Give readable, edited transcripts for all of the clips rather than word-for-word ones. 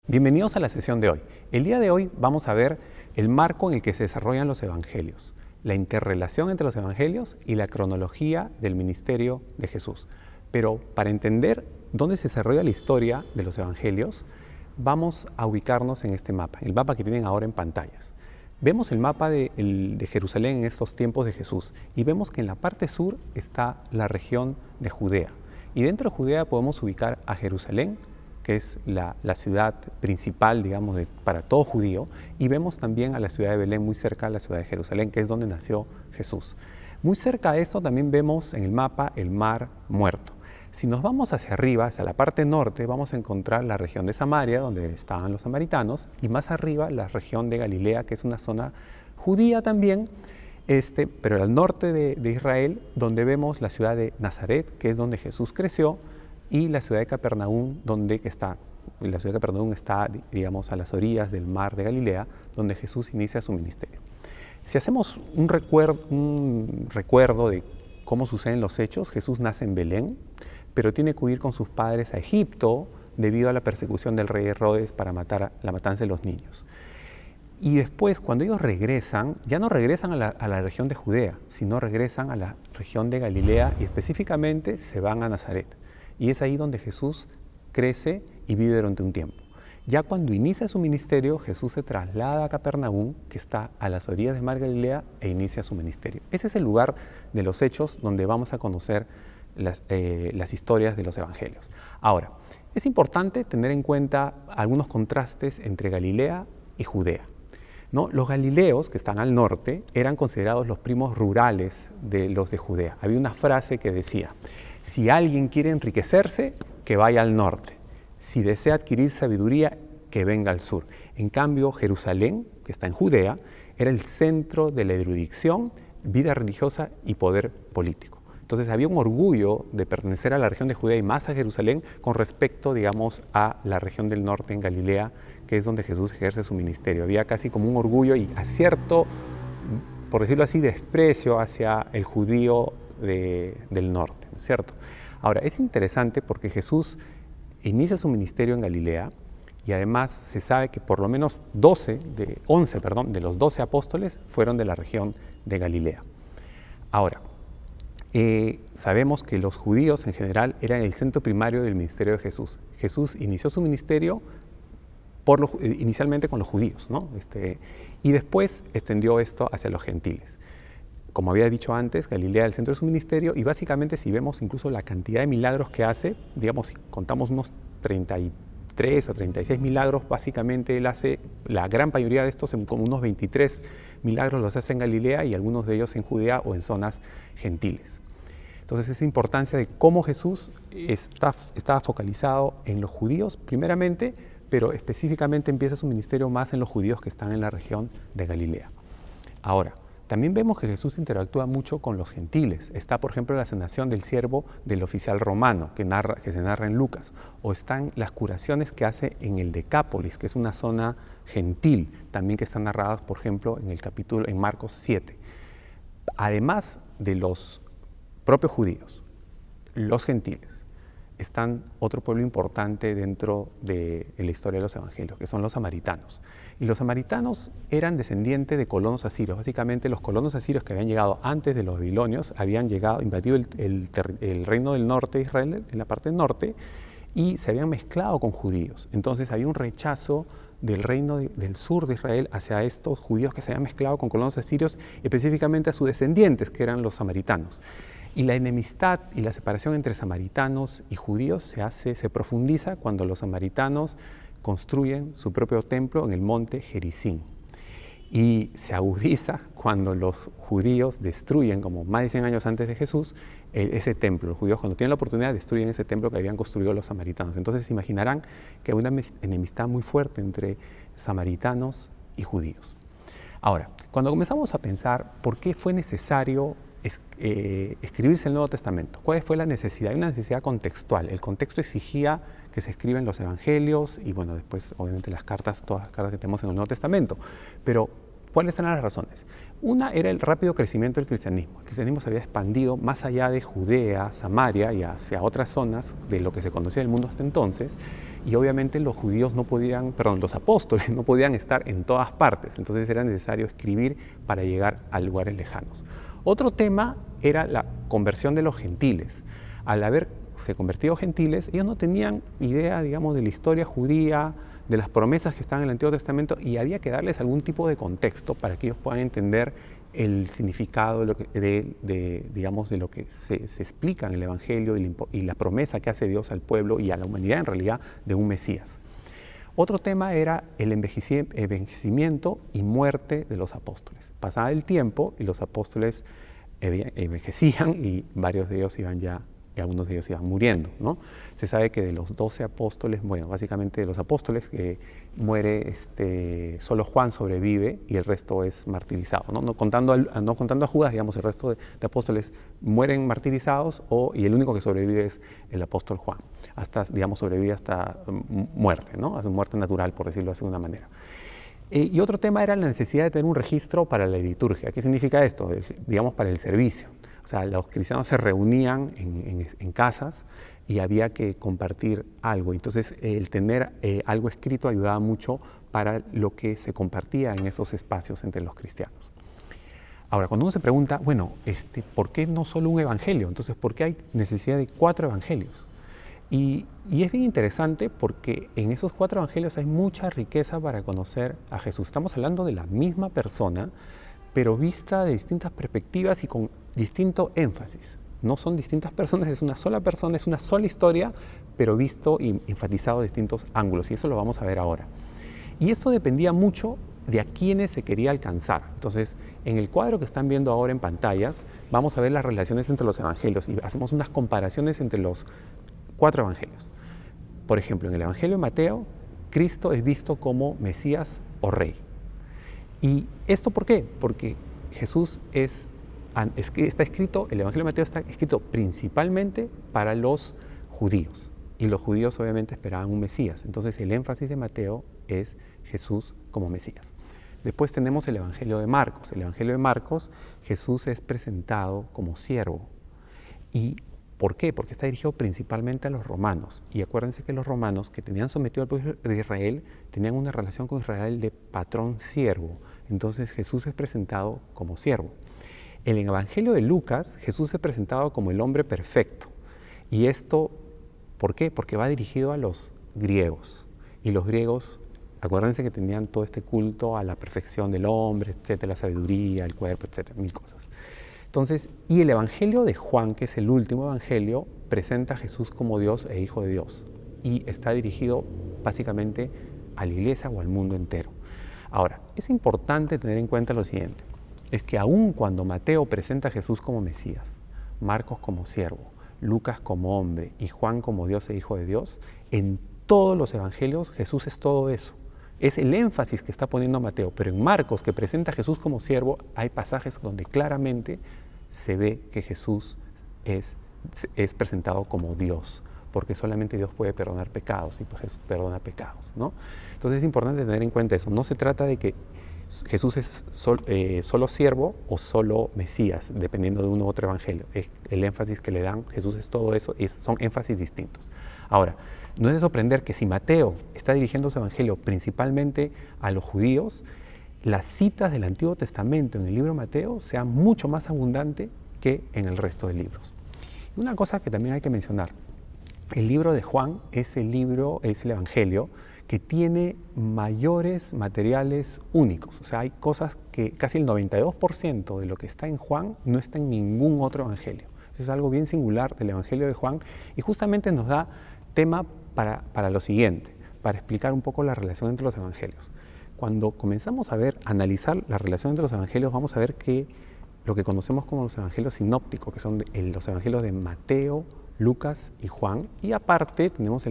Bienvenidos a la sesión de hoy. El día de hoy vamos a ver el marco en el que se desarrollan los evangelios, la interrelación entre los evangelios y la cronología del ministerio de Jesús. Pero para entender dónde se desarrolla la historia de los evangelios, vamos a ubicarnos en este mapa, el mapa que tienen ahora en pantallas. Vemos el mapa de Jerusalén en estos tiempos de Jesús y vemos que en la parte sur está la región de Judea. Y dentro de Judea podemos ubicar a Jerusalén, que es la ciudad principal, digamos, para todo judío, y vemos también a la ciudad de Belén, muy cerca de la ciudad de Jerusalén, que es donde nació Jesús. Muy cerca de esto también vemos en el mapa el Mar Muerto. Si nos vamos hacia arriba, hacia la parte norte, vamos a encontrar la región de Samaria, donde estaban los samaritanos, y más arriba la región de Galilea, que es una zona judía también, pero al norte de Israel, donde vemos la ciudad de Nazaret, que es donde Jesús creció, y la ciudad de Capernaum, la ciudad de Capernaum está, digamos, a las orillas del mar de Galilea, donde Jesús inicia su ministerio. Si hacemos un recuerdo de cómo suceden los hechos, Jesús nace en Belén, pero tiene que huir con sus padres a Egipto debido a la persecución del rey Herodes para la matanza de los niños. Y después, cuando ellos regresan, ya no regresan a la región de Judea, sino regresan a la región de Galilea y específicamente se van a Nazaret. Y es ahí donde Jesús crece y vive durante un tiempo. Ya cuando inicia su ministerio, Jesús se traslada a Capernaum, que está a las orillas del mar Galilea, e inicia su ministerio. Ese es el lugar de los hechos donde vamos a conocer las historias de los evangelios. Ahora, es importante tener en cuenta algunos contrastes entre Galilea y Judea, ¿no? Los galileos, que están al norte, eran considerados los primos rurales de los de Judea. Había una frase que decía: si alguien quiere enriquecerse, que vaya al norte. Si desea adquirir sabiduría, que venga al sur. En cambio, Jerusalén, que está en Judea, era el centro de la erudición, vida religiosa y poder político. Entonces había un orgullo de pertenecer a la región de Judea y más a Jerusalén con respecto, digamos, a la región del norte en Galilea, que es donde Jesús ejerce su ministerio. Había casi como un orgullo y a cierto, por decirlo así, desprecio hacia el judío del norte, ¿no es cierto? Ahora, es interesante porque Jesús inicia su ministerio en Galilea y además se sabe que por lo menos 11 de los 12 apóstoles fueron de la región de Galilea. Ahora, sabemos que los judíos en general eran el centro primario del ministerio de Jesús. Jesús inició su ministerio inicialmente con los judíos, ¿no? Y después extendió esto hacia los gentiles. Como había dicho antes, Galilea es el centro de su ministerio y básicamente si vemos incluso la cantidad de milagros que hace, digamos, si contamos unos 33 o 36 milagros, básicamente él hace, la gran mayoría de estos, como unos 23 milagros los hace en Galilea y algunos de ellos en Judea o en zonas gentiles. Entonces esa importancia de cómo Jesús estaba focalizado en los judíos primeramente, pero específicamente empieza su ministerio más en los judíos que están en la región de Galilea. Ahora, también vemos que Jesús interactúa mucho con los gentiles. Está, por ejemplo, la sanación del siervo del oficial romano, que se narra en Lucas. O están las curaciones que hace en el Decápolis, que es una zona gentil, también que están narradas, por ejemplo, en Marcos 7. Además de los propios judíos, los gentiles, están otro pueblo importante dentro de la historia de los evangelios, que son los samaritanos. Y los samaritanos eran descendientes de colonos asirios. Básicamente los colonos asirios que habían llegado antes de los babilonios habían invadido el reino del norte de Israel, en la parte norte, y se habían mezclado con judíos. Entonces había un rechazo del reino del sur de Israel hacia estos judíos que se habían mezclado con colonos asirios, específicamente a sus descendientes, que eran los samaritanos. Y la enemistad y la separación entre samaritanos y judíos se profundiza cuando los samaritanos construyen su propio templo en el monte Gerizim. Y se agudiza cuando los judíos destruyen, como más de 100 años antes de Jesús, ese templo. Los judíos, cuando tienen la oportunidad, destruyen ese templo que habían construido los samaritanos. Entonces se imaginarán que hay una enemistad muy fuerte entre samaritanos y judíos. Ahora, cuando comenzamos a pensar por qué fue necesario escribirse el Nuevo Testamento, ¿cuál fue la necesidad? Hay una necesidad contextual. El contexto exigía que se escriben los evangelios y bueno, después obviamente todas las cartas que tenemos en el Nuevo Testamento. Pero ¿cuáles eran las razones? Una era el rápido crecimiento del cristianismo. El cristianismo se había expandido más allá de Judea, Samaria y hacia otras zonas de lo que se conocía del mundo hasta entonces, y obviamente los judíos no podían, perdón, los apóstoles no podían estar en todas partes, entonces era necesario escribir para llegar a lugares lejanos. Otro tema era la conversión de los gentiles. Al haberse convertido gentiles, ellos no tenían idea, digamos, de la historia judía, de las promesas que estaban en el Antiguo Testamento, y había que darles algún tipo de contexto para que ellos puedan entender el significado digamos, de lo que se explica en el Evangelio y la promesa que hace Dios al pueblo y a la humanidad en realidad de un Mesías. Otro tema era el envejecimiento y muerte de los apóstoles. Pasaba el tiempo y los apóstoles envejecían y varios de ellos iban ya, y algunos de ellos iban muriendo, ¿no? Se sabe que de los 12 apóstoles, bueno, básicamente de los apóstoles muere, solo Juan sobrevive y el resto es martirizado, ¿no? No contando a Judas, digamos, el resto de apóstoles mueren martirizados y el único que sobrevive es el apóstol Juan, digamos, sobrevive hasta muerte, ¿no? Hasta muerte natural, por decirlo así de una manera. Y otro tema era la necesidad de tener un registro para la liturgia. ¿Qué significa esto? Digamos, para el servicio. O sea, los cristianos se reunían en casas y había que compartir algo. Entonces, el tener algo escrito ayudaba mucho para lo que se compartía en esos espacios entre los cristianos. Ahora, cuando uno se pregunta, bueno, ¿por qué no solo un evangelio? Entonces, ¿por qué hay necesidad de 4 evangelios? Y es bien interesante porque en esos 4 evangelios hay mucha riqueza para conocer a Jesús. Estamos hablando de la misma persona, pero vista de distintas perspectivas y con distinto énfasis. No son distintas personas, es una sola persona, es una sola historia, pero visto y enfatizado de distintos ángulos, y eso lo vamos a ver ahora. Y esto dependía mucho de a quiénes se quería alcanzar. Entonces, en el cuadro que están viendo ahora en pantallas, vamos a ver las relaciones entre los evangelios y hacemos unas comparaciones entre los 4 evangelios. Por ejemplo, en el Evangelio de Mateo, Cristo es visto como Mesías o Rey. ¿Y esto por qué? Porque Jesús está escrito, el Evangelio de Mateo está escrito principalmente para los judíos. Y los judíos obviamente esperaban un Mesías. Entonces el énfasis de Mateo es Jesús como Mesías. Después tenemos el Evangelio de Marcos. El Evangelio de Marcos, Jesús es presentado como siervo. ¿Y por qué? Porque está dirigido principalmente a los romanos. Y acuérdense que los romanos que tenían sometido al pueblo de Israel tenían una relación con Israel de patrón-siervo. Entonces Jesús es presentado como siervo. En el Evangelio de Lucas, Jesús es presentado como el hombre perfecto. Y esto, ¿por qué? Porque va dirigido a los griegos. Y los griegos, acuérdense que tenían todo este culto a la perfección del hombre, etcétera, la sabiduría, el cuerpo, etcétera, mil cosas. Entonces, y el Evangelio de Juan, que es el último Evangelio, presenta a Jesús como Dios e Hijo de Dios. Y está dirigido básicamente a la iglesia o al mundo entero. Ahora, es importante tener en cuenta lo siguiente, es que aun cuando Mateo presenta a Jesús como Mesías, Marcos como siervo, Lucas como hombre y Juan como Dios e Hijo de Dios, en todos los evangelios Jesús es todo eso. Es el énfasis que está poniendo Mateo, pero en Marcos, que presenta a Jesús como siervo, hay pasajes donde claramente se ve que Jesús es presentado como Dios, porque solamente Dios puede perdonar pecados y pues Jesús perdona pecados, ¿no? Entonces es importante tener en cuenta eso. No se trata de que Jesús es solo siervo o solo Mesías, dependiendo de uno u otro evangelio. Es el énfasis que le dan, Jesús es todo eso, son énfasis distintos. Ahora, no es de sorprender que si Mateo está dirigiendo su evangelio principalmente a los judíos, las citas del Antiguo Testamento en el libro de Mateo sean mucho más abundantes que en el resto de libros. Una cosa que también hay que mencionar, el libro de Juan es el evangelio que tiene mayores materiales únicos. O sea, hay cosas que casi el 92% de lo que está en Juan no está en ningún otro evangelio. Eso es algo bien singular del evangelio de Juan y justamente nos da tema para lo siguiente, para explicar un poco la relación entre los evangelios. Cuando comenzamos a analizar la relación entre los evangelios, vamos a ver que lo que conocemos como los evangelios sinópticos, que son los evangelios de Mateo, Lucas y Juan, y aparte tenemos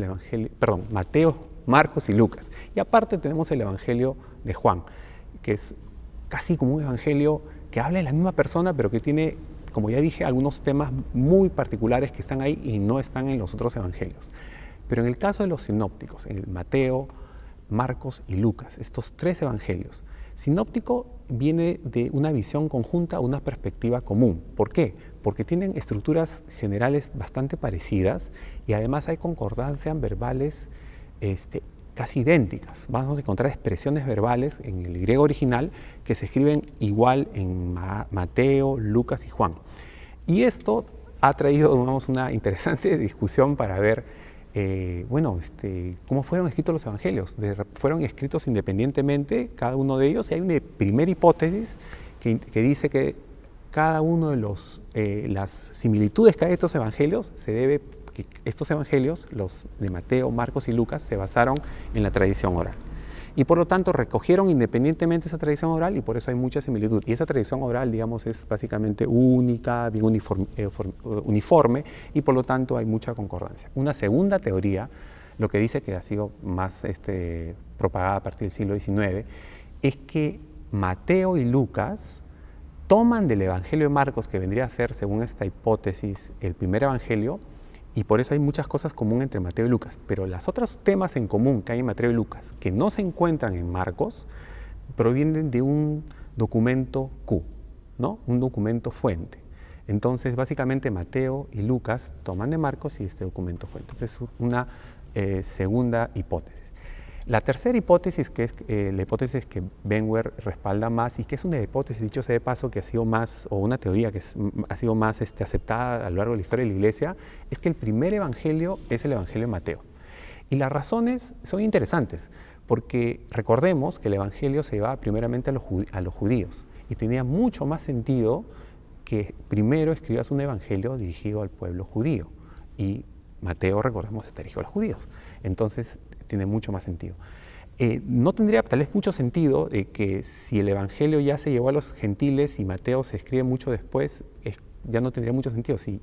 Mateo, Marcos y Lucas, y aparte tenemos el evangelio de Juan, que es casi como un evangelio que habla de la misma persona, pero que tiene, como ya dije, algunos temas muy particulares que están ahí y no están en los otros evangelios. Pero en el caso de los sinópticos, en Mateo, Marcos y Lucas, estos 3 evangelios, sinóptico viene de una visión conjunta, una perspectiva común. ¿Por qué? Porque tienen estructuras generales bastante parecidas y además hay concordancias verbales casi idénticas. Vamos a encontrar expresiones verbales en el griego original que se escriben igual en Mateo, Lucas y Juan. Y esto ha traído, digamos, una interesante discusión para ver cómo fueron escritos los evangelios. Fueron escritos independientemente, cada uno de ellos, y hay una primera hipótesis que dice que cada uno de las similitudes que hay de estos evangelios se debe que estos evangelios, los de Mateo, Marcos y Lucas, se basaron en la tradición oral. Y por lo tanto recogieron independientemente esa tradición oral y por eso hay mucha similitud. Y esa tradición oral, digamos, es básicamente única, bien uniforme y por lo tanto hay mucha concordancia. Una segunda teoría, lo que dice que ha sido más propagada a partir del siglo XIX, es que Mateo y Lucas toman del Evangelio de Marcos, que vendría a ser, según esta hipótesis, el primer evangelio, y por eso hay muchas cosas comunes entre Mateo y Lucas. Pero los otros temas en común que hay en Mateo y Lucas, que no se encuentran en Marcos, provienen de un documento Q, ¿no? Un documento fuente. Entonces, básicamente, Mateo y Lucas toman de Marcos y este documento fuente. Entonces, es una segunda hipótesis. La tercera hipótesis, que es la hipótesis que Benguer respalda más y que es una hipótesis, dicho sea de paso, que ha sido más, o una teoría que ha sido más aceptada a lo largo de la historia de la Iglesia, es que el primer evangelio es el evangelio de Mateo. Y las razones son interesantes, porque recordemos que el evangelio se llevaba primeramente a los judíos y tenía mucho más sentido que primero escribas un evangelio dirigido al pueblo judío. Y Mateo, recordemos, está dirigido a los judíos. Entonces, tiene mucho más sentido. No tendría tal vez mucho sentido que si el evangelio ya se llevó a los gentiles y Mateo se escribe mucho después, ya no tendría mucho sentido si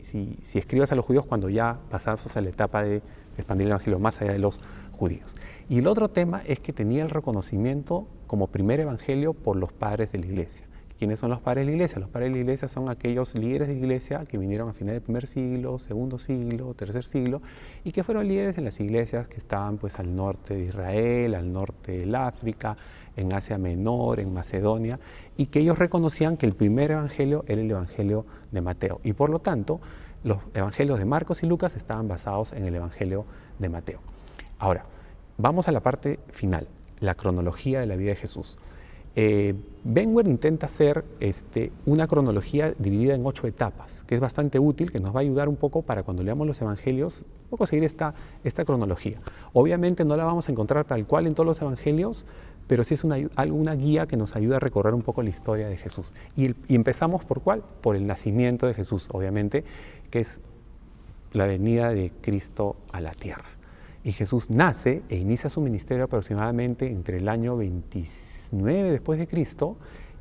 escribas a los judíos cuando ya pasas a la etapa de expandir el evangelio más allá de los judíos. Y el otro tema es que tenía el reconocimiento como primer evangelio por los padres de la iglesia. ¿Quiénes son los padres de la iglesia? Los padres de la iglesia son aquellos líderes de la iglesia que vinieron a finales del primer siglo, segundo siglo, tercer siglo, y que fueron líderes en las iglesias que estaban pues al norte de Israel, al norte del África, en Asia Menor, en Macedonia, y que ellos reconocían que el primer evangelio era el evangelio de Mateo. Y por lo tanto, los evangelios de Marcos y Lucas estaban basados en el evangelio de Mateo. Ahora, vamos a la parte final, la cronología de la vida de Jesús. Benguer intenta hacer una cronología dividida en 8 etapas, que es bastante útil, que nos va a ayudar un poco para cuando leamos los evangelios, un poco seguir esta cronología. Obviamente no la vamos a encontrar tal cual en todos los evangelios, pero sí es una guía que nos ayuda a recorrer un poco la historia de Jesús. Y empezamos ¿por cuál? Por el nacimiento de Jesús, obviamente, que es la venida de Cristo a la tierra. Y Jesús nace e inicia su ministerio aproximadamente entre el año 29 después de Cristo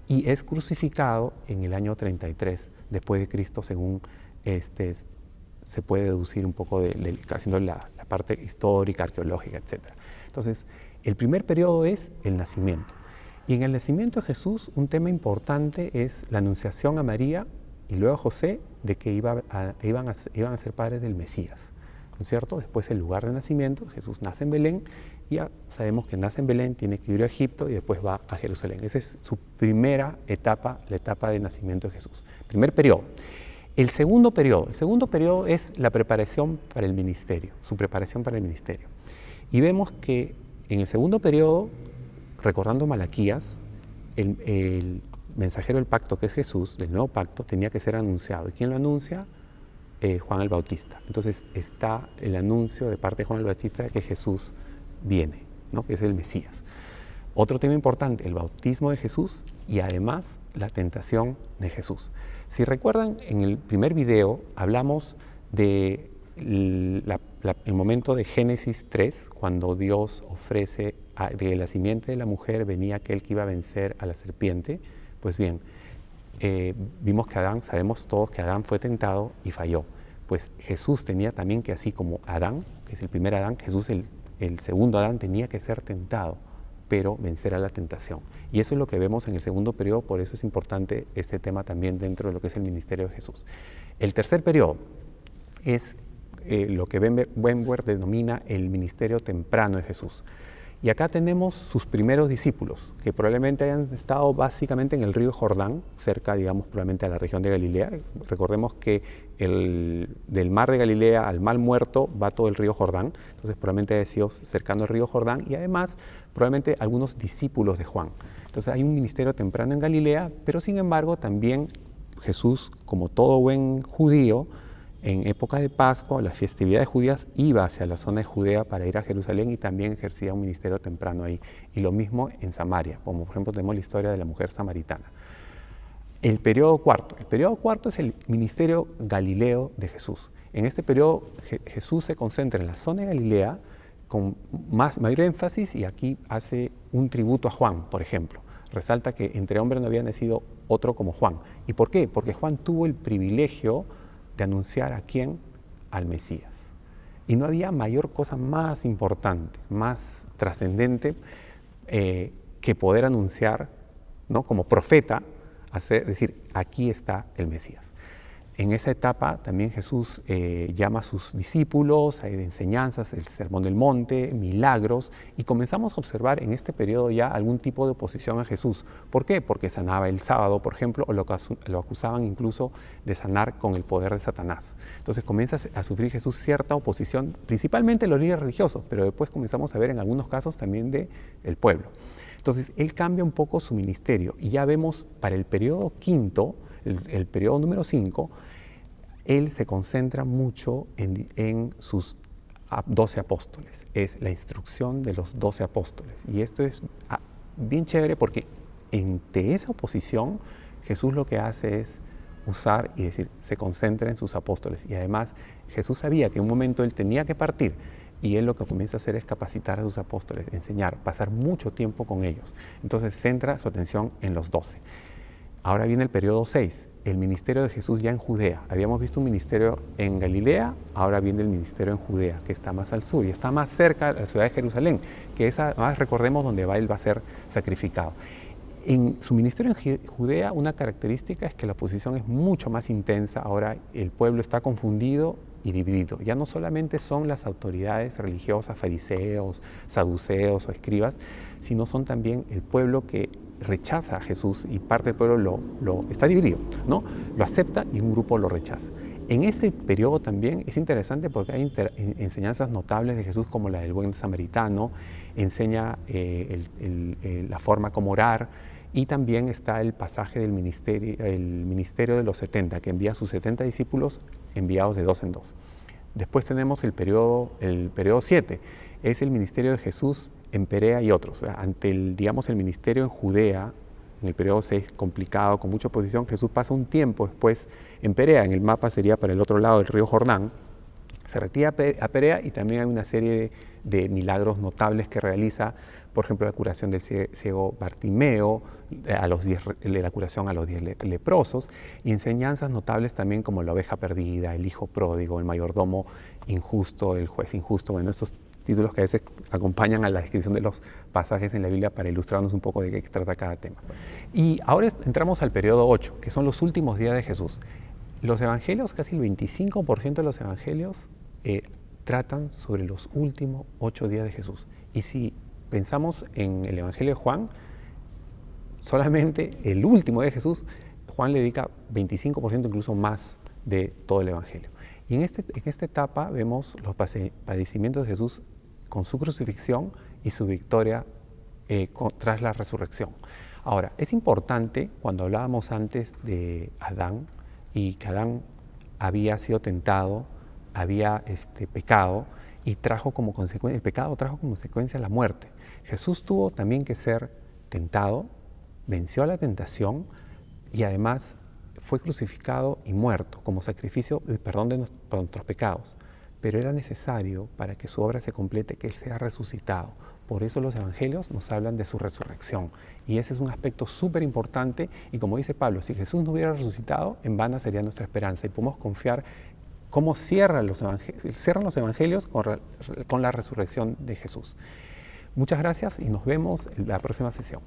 y es crucificado en el año 33 después de Cristo, según se puede deducir un poco haciendo la parte histórica, arqueológica, etc. Entonces, el primer periodo es el nacimiento. Y en el nacimiento de Jesús, un tema importante es la anunciación a María y luego a José de que iban a ser padres del Mesías. ¿No es cierto? Después el lugar de nacimiento, Jesús nace en Belén y ya sabemos que nace en Belén, tiene que ir a Egipto y después va a Jerusalén. Esa es su primera etapa, la etapa de nacimiento de Jesús. Primer periodo. El segundo periodo es la preparación para el ministerio, su preparación para el ministerio. Y vemos que en el segundo periodo, recordando Malaquías, el mensajero del pacto, que es Jesús, del nuevo pacto, tenía que ser anunciado. ¿Y quién lo anuncia? Juan el Bautista. Entonces está el anuncio de parte de Juan el Bautista de que Jesús viene, ¿no? Que es el Mesías. Otro tema importante, el bautismo de Jesús y además la tentación de Jesús. Si recuerdan, en el primer video hablamos de el momento de Génesis 3, cuando Dios ofrece de la simiente de la mujer venía aquel que iba a vencer a la serpiente. Pues bien, vimos que sabemos todos que Adán fue tentado y falló. Pues Jesús tenía también que, así como Adán, que es el primer Adán, Jesús el segundo Adán tenía que ser tentado, pero vencer a la tentación. Y eso es lo que vemos en el segundo periodo, por eso es importante este tema también dentro de lo que es el ministerio de Jesús. El tercer periodo es lo que Benguer denomina el ministerio temprano de Jesús. Y acá tenemos sus primeros discípulos, que probablemente hayan estado básicamente en el río Jordán, cerca, digamos, probablemente a la región de Galilea. Recordemos que del mar de Galilea al mar Muerto va todo el río Jordán, entonces probablemente haya sido cercano al río Jordán, y además probablemente algunos discípulos de Juan. Entonces hay un ministerio temprano en Galilea, pero sin embargo también Jesús, como todo buen judío, en época de Pascua, las festividades judías, iba hacia la zona de Judea para ir a Jerusalén y también ejercía un ministerio temprano ahí. Y lo mismo en Samaria, como por ejemplo tenemos la historia de la mujer samaritana. El periodo cuarto es el ministerio galileo de Jesús. En este periodo Jesús se concentra en la zona de Galilea con mayor énfasis, y aquí hace un tributo a Juan, por ejemplo. Resalta que entre hombres no había nacido otro como Juan. ¿Y por qué? Porque Juan tuvo el privilegio de anunciar a quién, al Mesías. Y no había mayor cosa más importante, más trascendente que poder anunciar, ¿no?, como profeta, decir, aquí está el Mesías. En esa etapa también Jesús llama a sus discípulos, hay enseñanzas, el Sermón del Monte, milagros, y comenzamos a observar en este periodo ya algún tipo de oposición a Jesús. ¿Por qué? Porque sanaba el sábado, por ejemplo, o lo acusaban incluso de sanar con el poder de Satanás. Entonces comienza a sufrir Jesús cierta oposición, principalmente los líderes religiosos, pero después comenzamos a ver en algunos casos también del pueblo. Entonces él cambia un poco su ministerio, y ya vemos para el periodo quinto, el periodo número 5, él se concentra mucho en sus 12 apóstoles. Es la instrucción de los 12 apóstoles. Y esto es bien chévere porque ante esa oposición Jesús lo que hace es usar y decir, se concentra en sus apóstoles. Y además Jesús sabía que en un momento él tenía que partir, y él lo que comienza a hacer es capacitar a sus apóstoles, enseñar, pasar mucho tiempo con ellos. Entonces centra su atención en los 12. Ahora viene el periodo 6, el ministerio de Jesús ya en Judea. Habíamos visto un ministerio en Galilea, ahora viene el ministerio en Judea, que está más al sur y está más cerca de la ciudad de Jerusalén, que es, además, recordemos, donde él va a ser sacrificado. En su ministerio en Judea, una característica es que la oposición es mucho más intensa. Ahora el pueblo está confundido y dividido. Ya no solamente son las autoridades religiosas, fariseos, saduceos o escribas, sino son también el pueblo que rechaza a Jesús, y parte del pueblo está dividido, ¿no? Lo acepta y un grupo lo rechaza. En este periodo también es interesante porque hay enseñanzas notables de Jesús, como la del buen samaritano, enseña la forma como orar, y también está el pasaje del ministerio de los 70, que envía a sus 70 discípulos enviados de 2 en 2. Después tenemos el periodo 7, es el ministerio de Jesús en Perea y otros. O sea, ante el ministerio en Judea, en el periodo 6, complicado, con mucha oposición, Jesús pasa un tiempo después en Perea, en el mapa sería para el otro lado del río Jordán, se retira a Perea, y también hay una serie de milagros notables que realiza, por ejemplo, la curación del ciego Bartimeo, la curación a los 10 leprosos, y enseñanzas notables también como la oveja perdida, el hijo pródigo, el mayordomo injusto, el juez injusto. Bueno, estos títulos que a veces acompañan a la descripción de los pasajes en la Biblia para ilustrarnos un poco de qué trata cada tema. Y ahora entramos al periodo 8, que son los últimos días de Jesús. Los evangelios, casi el 25% de los evangelios tratan sobre los últimos 8 días de Jesús. Y si pensamos en el Evangelio de Juan, solamente el último día de Jesús, Juan le dedica 25%, incluso más, de todo el Evangelio. Y en esta etapa vemos los padecimientos de Jesús con su crucifixión y su victoria tras la resurrección. Ahora, es importante, cuando hablábamos antes de Adán, y que Adán había sido tentado, había pecado, y trajo como consecuencia, el pecado trajo como consecuencia la muerte. Jesús tuvo también que ser tentado, venció la tentación, y además fue crucificado y muerto como sacrificio de perdón por nuestros pecados. Pero era necesario, para que su obra se complete, que Él sea resucitado. Por eso los evangelios nos hablan de su resurrección. Y ese es un aspecto súper importante. Y como dice Pablo, si Jesús no hubiera resucitado, en vana sería nuestra esperanza. Y podemos confiar cómo cierran los evangelios con la resurrección de Jesús. Muchas gracias y nos vemos en la próxima sesión.